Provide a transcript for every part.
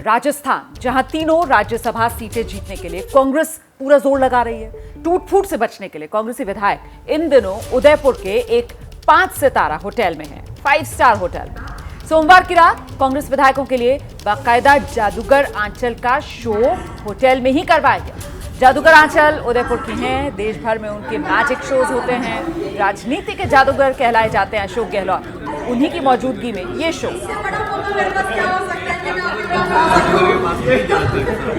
राजस्थान, जहां तीनों राज्यसभा सीटें जीतने के लिए कांग्रेस पूरा जोर लगा रही है। टूट फूट से बचने के लिए कांग्रेसी विधायक इन दिनों उदयपुर के एक 5 सितारा होटल में हैं, 5 स्टार होटल में। सोमवार की रात कांग्रेस विधायकों के लिए बाकायदा जादूगर आंचल का शो होटल में ही करवाया गया। जादूगर आंचल उदयपुर की हैं, देश भर में उनके मैजिक शोज होते हैं। राजनीति के जादूगर कहलाए जाते हैं अशोक गहलोत, उन्हीं की मौजूदगी में ये शो।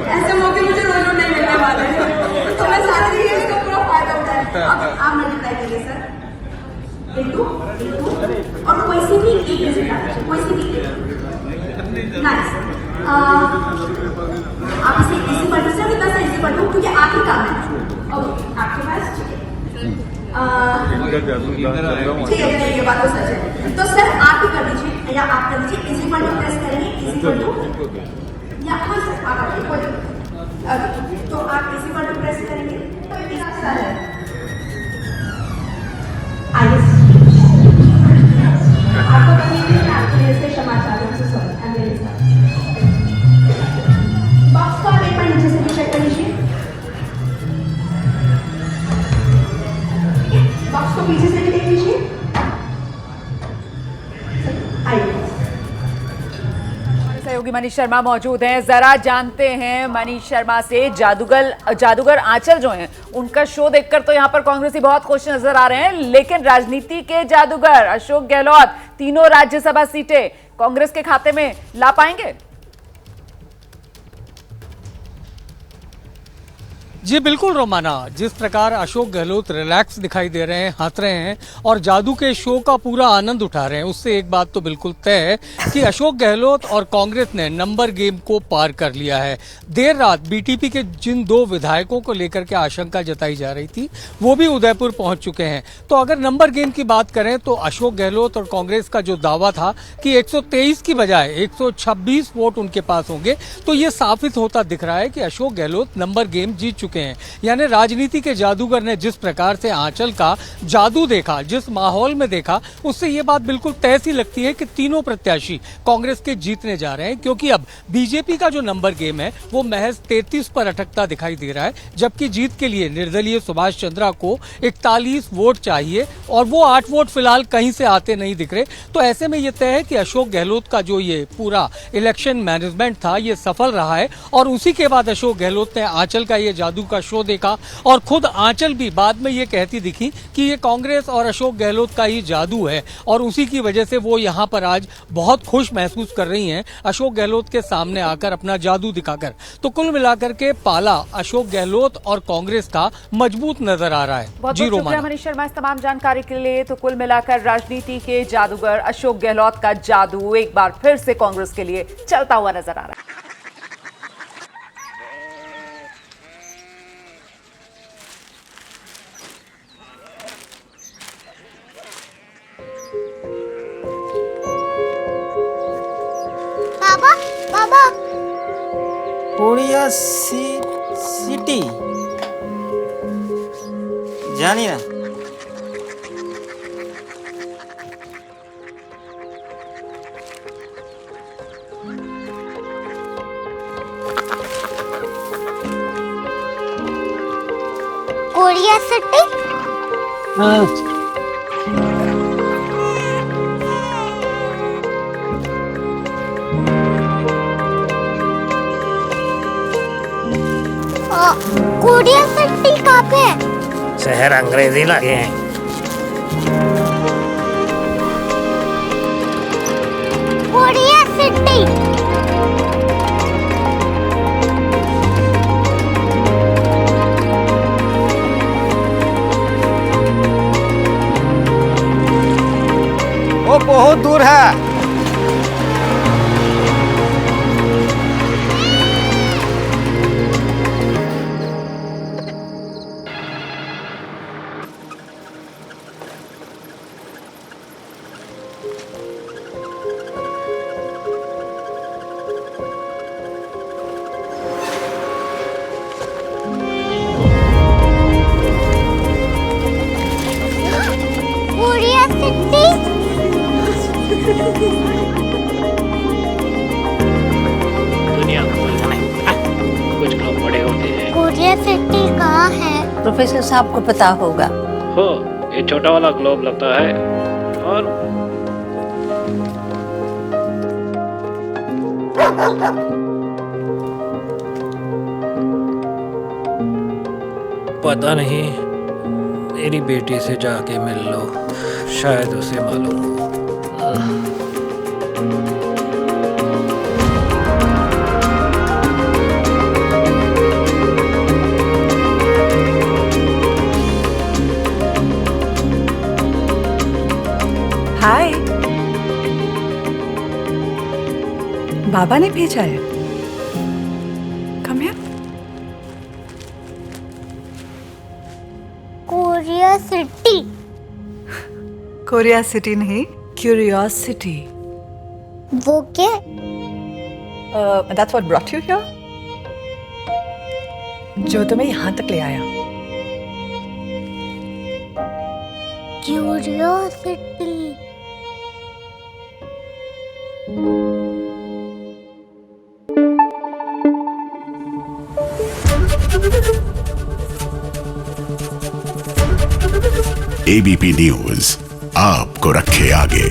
ऐसे मौके मुझे रोज नहीं मिलने वाले हैं, तो मैं सारे ये इसका पूरा फायदा उठाया। अब आप मल्टीप्लाई करिए सर, 1 2 और कोई सी भी एक डिजिट आ जाए, कोई सी भी एक। नाइस। आप इसे इसी पढ़ सकते हैं, बस इसी पढ़ो क्योंकि आप ही काम है। ओके, आपके पास ठीक है, ये बात तो सच है। तो सर आप ही कर दीजिए या आप कर दीजिए, इसी पर प्रेस करेंगे, इसी पर या हाँ सर आप आगे बोलिए। तो आप इसी पर प्रेस करेंगे, आइए आपको बताइए आपके लिए से क्षमा चाहूँ से सॉरी बॉक्स का पेपर नीचे से भी चेक कर लीजिए, बॉक्स को पीछे से भी देख लीजिए। आइए सहयोगी मनीष शर्मा मौजूद हैं, जरा जानते हैं मनीष शर्मा से जादूगर आंचल जो हैं उनका शो देखकर तो यहाँ पर कांग्रेसी बहुत खुश नजर आ रहे हैं, लेकिन राजनीति के जादूगर अशोक गहलोत तीनों राज्यसभा सीटें कांग्रेस के खाते में ला पाएंगे? जी बिल्कुल रोमाना, जिस प्रकार अशोक गहलोत रिलैक्स दिखाई दे रहे हैं, हंस रहे हैं और जादू के शो का पूरा आनंद उठा रहे हैं, उससे एक बात तो बिल्कुल तय है कि अशोक गहलोत और कांग्रेस ने नंबर गेम को पार कर लिया है। देर रात बीटीपी के जिन 2 विधायकों को लेकर के आशंका जताई जा रही थी वो भी उदयपुर पहुंच चुके हैं। तो अगर नंबर गेम की बात करें तो अशोक गहलोत और कांग्रेस का जो दावा था कि 123 की बजाय 126 वोट उनके पास होंगे, तो ये साबित होता दिख रहा है कि अशोक गहलोत नंबर गेम जीत चुके हैं। यानी राजनीति के जादूगर ने जिस प्रकार से आंचल का जादू देखा, जिस माहौल में देखा, उससे ये बात बिल्कुल तय सी लगती है कि तीनों प्रत्याशी कांग्रेस के जीतने जा रहे हैं, क्योंकि अब बीजेपी का जो नंबर गेम है वो महज 33 पर अटकता दिखाई दे रहा है, जबकि जीत के लिए निर्दलीय सुभाष चंद्रा को 41 वोट चाहिए और वो 8 वोट फिलहाल कहीं से आते नहीं दिख रहे। तो ऐसे में ये तय है कि अशोक गहलोत का जो ये पूरा इलेक्शन मैनेजमेंट था ये सफल रहा है। और उसी के बाद अशोक गहलोत ने आंचल का ये जादू का शो देखा और खुद आंचल भी बाद में ये कहती दिखी कि ये कांग्रेस और अशोक गहलोत का ही जादू है और उसी की वजह से वो यहाँ पर आज बहुत खुश महसूस कर रही हैं अशोक गहलोत के सामने आकर अपना जादू दिखाकर। तो कुल मिलाकर के पाला अशोक गहलोत और कांग्रेस का मजबूत नजर आ रहा है। बहुत शुक्रिया मनीष शर्मा इस तमाम जानकारी के लिए। तो कुल मिलाकर राजनीति के जादूगर अशोक गहलोत का जादू एक बार फिर से कांग्रेस के लिए चलता हुआ नजर आ रहा है। कोरिया सिटी जानी ना कोरिया सिटी। हाँ कोरिया सिटी कहाँ पे है? शहर अंग्रेजी लगे हैं। Korea city. वो बहुत दूर है। दुनिया प्रोफेसर साहब को पता होगा। हो, ये छोटा वाला ग्लोब लगता है और पता नहीं, मेरी बेटी से जाके मिल लो, शायद उसे मालूम हो। हाय, बाबा ने भेजा है। Come here. Korea city. Korea city नहीं, क्यूरियोसिटी। वो क्या? That's what brought you here? जो तुम्हें यहाँ तक ले आया। क्यूरियोसिटी। एबीपी न्यूज आपको रखे आगे।